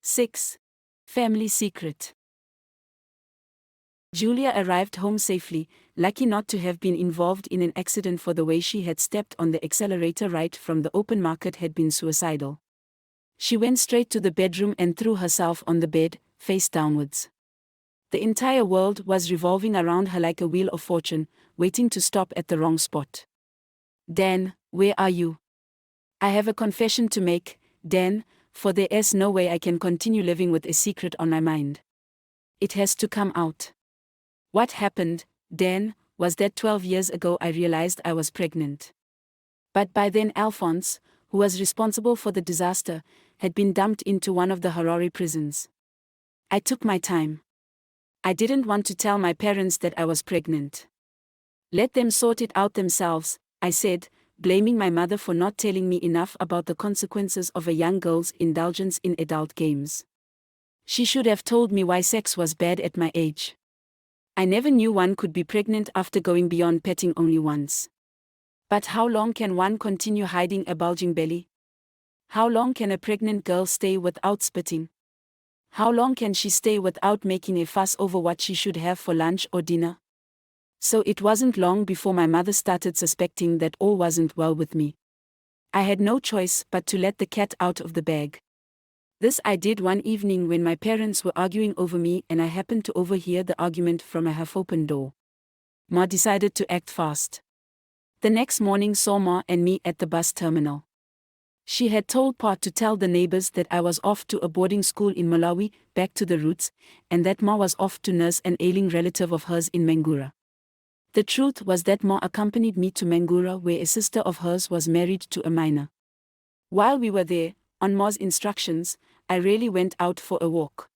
6. Family secret. Julia arrived home safely, lucky not to have been involved in an accident, for the way she had stepped on the accelerator right from the open market had been suicidal. She went straight to the bedroom and threw herself on the bed, face downwards. The entire world was revolving around her like a wheel of fortune, waiting to stop at the wrong spot. Dan, where are you? I have a confession to make, Dan, for there is no way I can continue living with a secret on my mind. It has to come out. What happened, Dan, was that 12 years ago I realized I was pregnant. But by then Alphonse, who was responsible for the disaster, had been dumped into one of the Harare prisons. I took my time. I didn't want to tell my parents that I was pregnant. Let them sort it out themselves, I said, blaming my mother for not telling me enough about the consequences of a young girl's indulgence in adult games. She should have told me why sex was bad at my age. I never knew one could be pregnant after going beyond petting only once. But how long can one continue hiding a bulging belly? How long can a pregnant girl stay without spitting? How long can she stay without making a fuss over what she should have for lunch or dinner? So it wasn't long before my mother started suspecting that all wasn't well with me. I had no choice but to let the cat out of the bag. This I did one evening when my parents were arguing over me and I happened to overhear the argument from a half-open door. Ma decided to act fast. The next morning saw Ma and me at the bus terminal. She had told Pa to tell the neighbors that I was off to a boarding school in Malawi, back to the roots, and that Ma was off to nurse an ailing relative of hers in Mangura. The truth was that Ma accompanied me to Mangura, where a sister of hers was married to a miner. While we were there, on Ma's instructions, I rarely went out for a walk.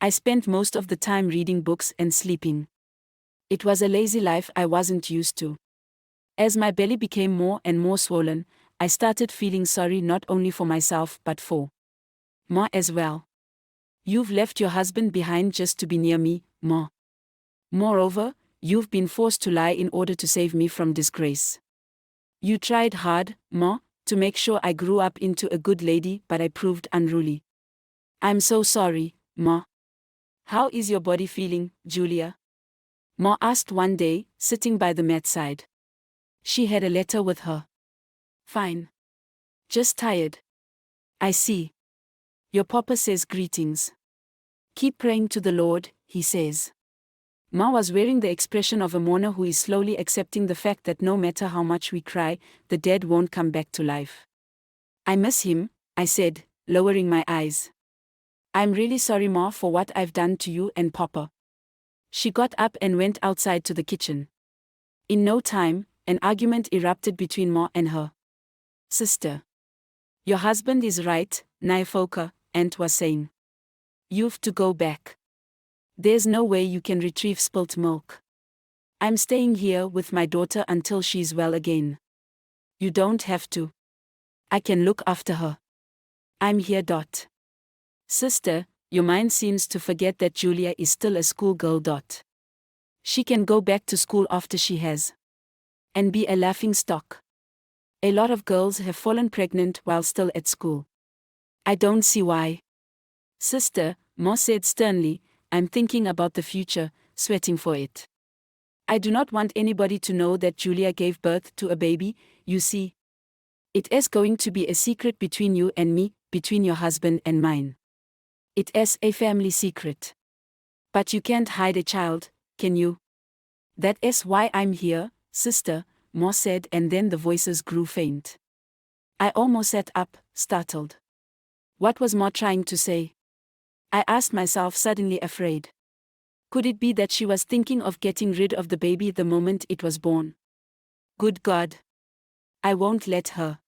I spent most of the time reading books and sleeping. It was a lazy life I wasn't used to. As my belly became more and more swollen, I started feeling sorry not only for myself but for Ma as well. You've left your husband behind just to be near me, Ma. Moreover, you've been forced to lie in order to save me from disgrace. You tried hard, Ma, to make sure I grew up into a good lady, but I proved unruly. I'm so sorry, Ma. How is your body feeling, Julia? Ma asked one day, sitting by the mat side. She had a letter with her. Fine. Just tired. I see. Your papa says greetings. Keep praying to the Lord, he says. Ma was wearing the expression of a mourner who is slowly accepting the fact that no matter how much we cry, the dead won't come back to life. I miss him, I said, lowering my eyes. I'm really sorry, Ma, for what I've done to you and Papa. She got up and went outside to the kitchen. In no time, an argument erupted between Ma and her sister. Your husband is right, Naifoka, Aunt was saying. You've to go back. There's no way you can retrieve spilt milk. I'm staying here with my daughter until she's well again. You don't have to. I can look after her. I'm here. Sister, your mind seems to forget that Julia is still a schoolgirl. She can go back to school after she has. And be a laughing stock. A lot of girls have fallen pregnant while still at school. I don't see why. Sister, Ma said sternly, I'm thinking about the future, sweating for it. I do not want anybody to know that Julia gave birth to a baby, you see. It is going to be a secret between you and me, between your husband and mine. It is a family secret. But you can't hide a child, can you? That is why I'm here, sister, Ma said, and then the voices grew faint. I almost sat up, startled. What was Ma trying to say? I asked myself, suddenly afraid. Could it be that she was thinking of getting rid of the baby the moment it was born? Good God. I won't let her.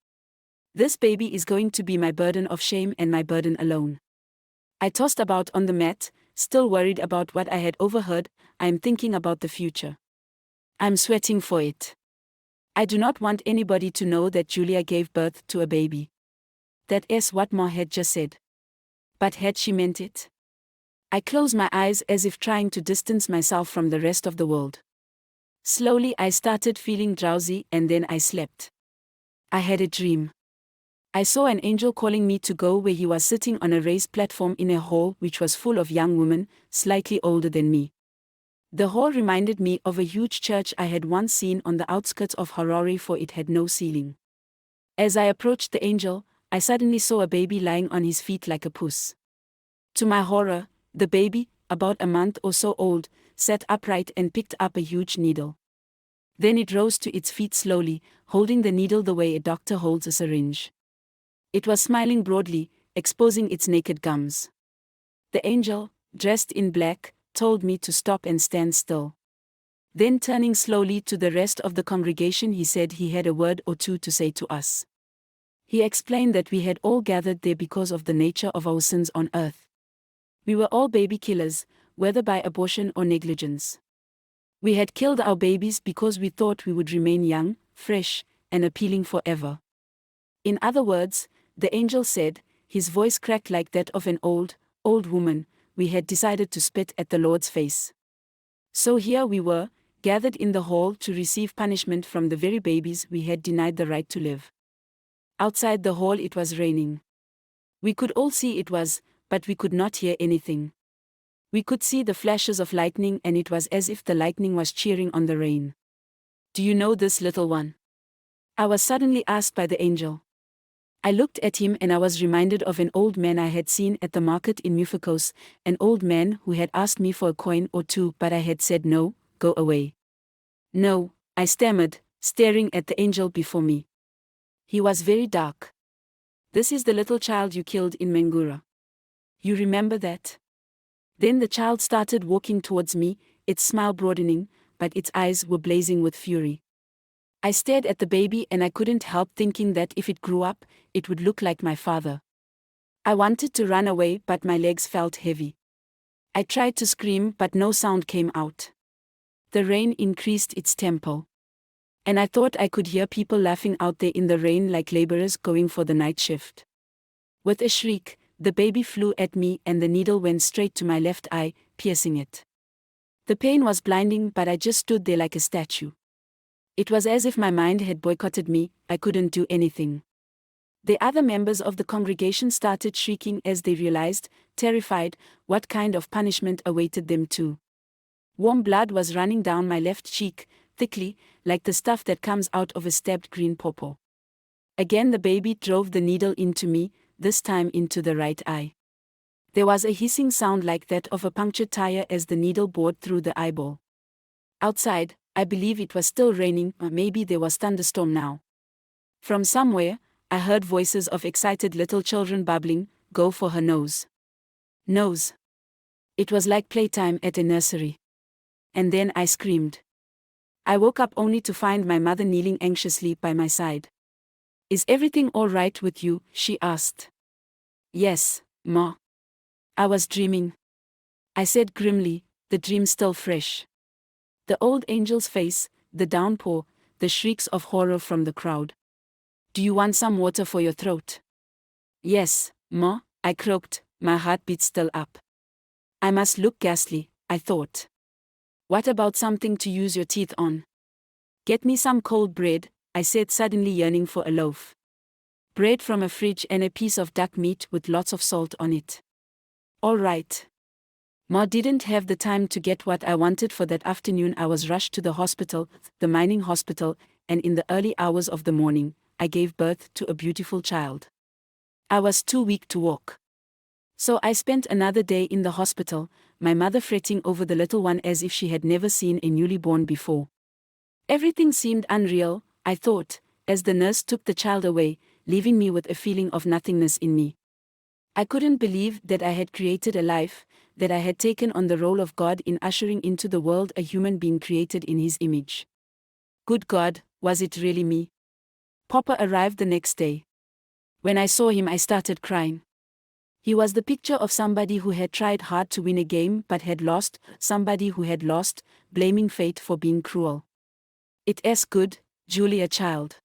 This baby is going to be my burden of shame and my burden alone. I tossed about on the mat, still worried about what I had overheard. I'm thinking about the future. I'm sweating for it. I do not want anybody to know that Julia gave birth to a baby. That is what Ma had just said. But had she meant it? I closed my eyes as if trying to distance myself from the rest of the world. Slowly I started feeling drowsy and then I slept. I had a dream. I saw an angel calling me to go where he was sitting on a raised platform in a hall which was full of young women, slightly older than me. The hall reminded me of a huge church I had once seen on the outskirts of Harare, for it had no ceiling. As I approached the angel, I suddenly saw a baby lying on his feet like a puss. To my horror, the baby, about a month or so old, sat upright and picked up a huge needle. Then it rose to its feet slowly, holding the needle the way a doctor holds a syringe. It was smiling broadly, exposing its naked gums. The angel, dressed in black, told me to stop and stand still. Then turning slowly to the rest of the congregation, he said he had a word or two to say to us. He explained that we had all gathered there because of the nature of our sins on earth. We were all baby killers, whether by abortion or negligence. We had killed our babies because we thought we would remain young, fresh, and appealing forever. In other words, the angel said, his voice cracked like that of an old woman, we had decided to spit at the Lord's face. So here we were, gathered in the hall to receive punishment from the very babies we had denied the right to live. Outside the hall it was raining. We could all see it was, but we could not hear anything. We could see the flashes of lightning, and it was as if the lightning was cheering on the rain. Do you know this little one? I was suddenly asked by the angel. I looked at him and I was reminded of an old man I had seen at the market in Mufakos, an old man who had asked me for a coin or two, but I had said no, go away. No, I stammered, staring at the angel before me. He was very dark. This is the little child you killed in Mangura. You remember that? Then the child started walking towards me, its smile broadening, but its eyes were blazing with fury. I stared at the baby and I couldn't help thinking that if it grew up, it would look like my father. I wanted to run away, but my legs felt heavy. I tried to scream, but no sound came out. The rain increased its tempo. And I thought I could hear people laughing out there in the rain like laborers going for the night shift. With a shriek, the baby flew at me and the needle went straight to my left eye, piercing it. The pain was blinding, but I just stood there like a statue. It was as if my mind had boycotted me, I couldn't do anything. The other members of the congregation started shrieking as they realized, terrified, what kind of punishment awaited them too. Warm blood was running down my left cheek, thickly, like the stuff that comes out of a stabbed green pawpaw. Again the baby drove the needle into me, this time into the right eye. There was a hissing sound like that of a punctured tire as the needle bored through the eyeball. Outside, I believe it was still raining, or maybe there was thunderstorm now. From somewhere, I heard voices of excited little children babbling, go for her nose. Nose. It was like playtime at a nursery. And then I screamed. I woke up only to find my mother kneeling anxiously by my side. Is everything all right with you? She asked. Yes, Ma. I was dreaming. I said grimly, the dream still fresh. The old angel's face, the downpour, the shrieks of horror from the crowd. Do you want some water for your throat? Yes, Ma, I croaked, my heartbeat still up. I must look ghastly, I thought. What about something to use your teeth on? Get me some cold bread, I said, suddenly yearning for a loaf. Bread from a fridge and a piece of duck meat with lots of salt on it. All right. Ma didn't have the time to get what I wanted for that afternoon. I was rushed to the hospital, the mining hospital, and in the early hours of the morning, I gave birth to a beautiful child. I was too weak to walk. So I spent another day in the hospital, my mother fretting over the little one as if she had never seen a newly born before. Everything seemed unreal, I thought, as the nurse took the child away, leaving me with a feeling of nothingness in me. I couldn't believe that I had created a life, that I had taken on the role of God in ushering into the world a human being created in His image. Good God, was it really me? Papa arrived the next day. When I saw him, I started crying. He was the picture of somebody who had tried hard to win a game but had lost, somebody who had lost, blaming fate for being cruel. It's good, Julia child.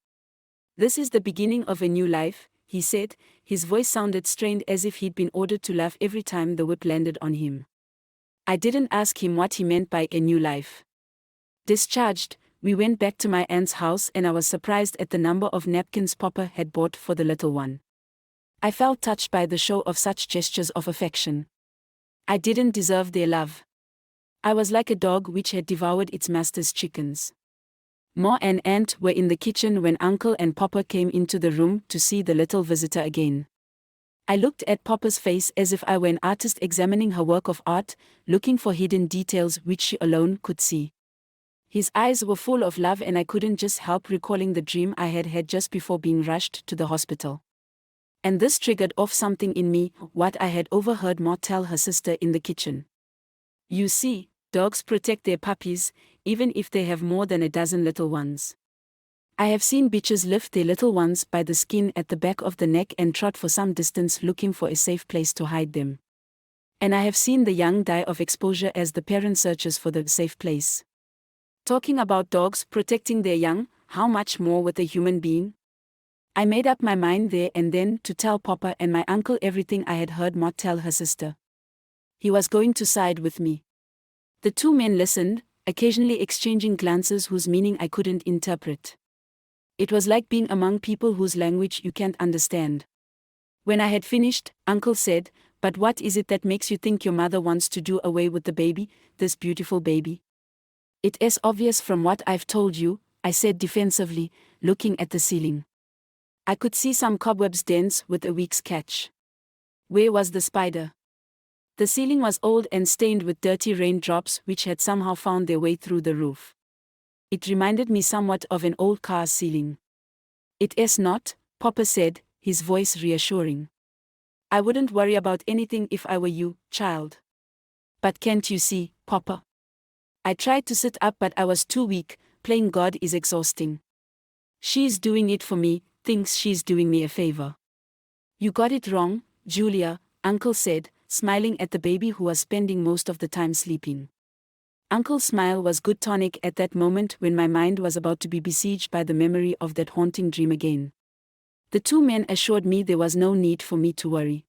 This is the beginning of a new life, he said. His voice sounded strained as if he'd been ordered to laugh every time the whip landed on him. I didn't ask him what he meant by a new life. Discharged, We went back to my aunt's house and I was surprised at the number of napkins Papa had bought for the little one. I felt touched by the show of such gestures of affection. I didn't deserve their love. I was like a dog which had devoured its master's chickens. Ma and Aunt were in the kitchen when Uncle and Papa came into the room to see the little visitor again. I looked at Papa's face as if I were an artist examining her work of art, looking for hidden details which she alone could see. His eyes were full of love and I couldn't just help recalling the dream I had had just before being rushed to the hospital. And this triggered off something in me, what I had overheard Ma tell her sister in the kitchen. You see, dogs protect their puppies, even if they have more than a dozen little ones. I have seen bitches lift their little ones by the skin at the back of the neck and trot for some distance looking for a safe place to hide them. And I have seen the young die of exposure as the parent searches for the safe place. Talking about dogs protecting their young, how much more with a human being? I made up my mind there and then to tell Papa and my uncle everything I had heard Ma tell her sister. He was going to side with me. The two men listened, occasionally exchanging glances whose meaning I couldn't interpret. It was like being among people whose language you can't understand. When I had finished, Uncle said, "But what is it that makes you think your mother wants to do away with the baby, this beautiful baby?" "It is obvious from what I've told you," I said defensively, looking at the ceiling. I could see some cobwebs dense with a week's catch. Where was the spider? The ceiling was old and stained with dirty raindrops which had somehow found their way through the roof. It reminded me somewhat of an old car's ceiling. "It is not," Papa said, his voice reassuring. "I wouldn't worry about anything if I were you, child. But can't you see, Papa?" I tried to sit up but I was too weak. Playing God is exhausting. She's doing it for me, thinks she's doing me a favor. "You got it wrong, Julia," Uncle said, smiling at the baby who was spending most of the time sleeping. Uncle's smile was good tonic at that moment when my mind was about to be besieged by the memory of that haunting dream again. The two men assured me there was no need for me to worry.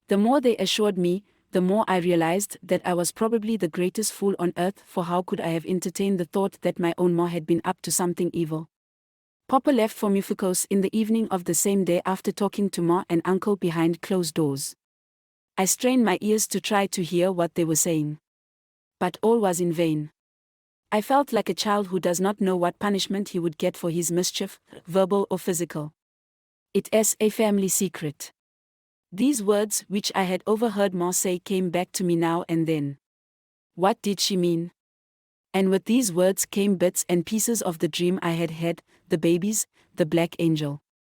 The more they assured me, the more I realized that I was probably the greatest fool on earth, for how could I have entertained the thought that my own Ma had been up to something evil? Papa left for Mufukos in the evening of the same day after talking to Ma and Uncle behind closed doors. I strained my ears to try to hear what they were saying. But all was in vain. I felt like a child who does not know what punishment he would get for his mischief, verbal or physical. "It is a family secret." These words, which I had overheard Ma say, came back to me now and then. What did she mean? And with these words came bits and pieces of the dream I had had, the babies, the black angel.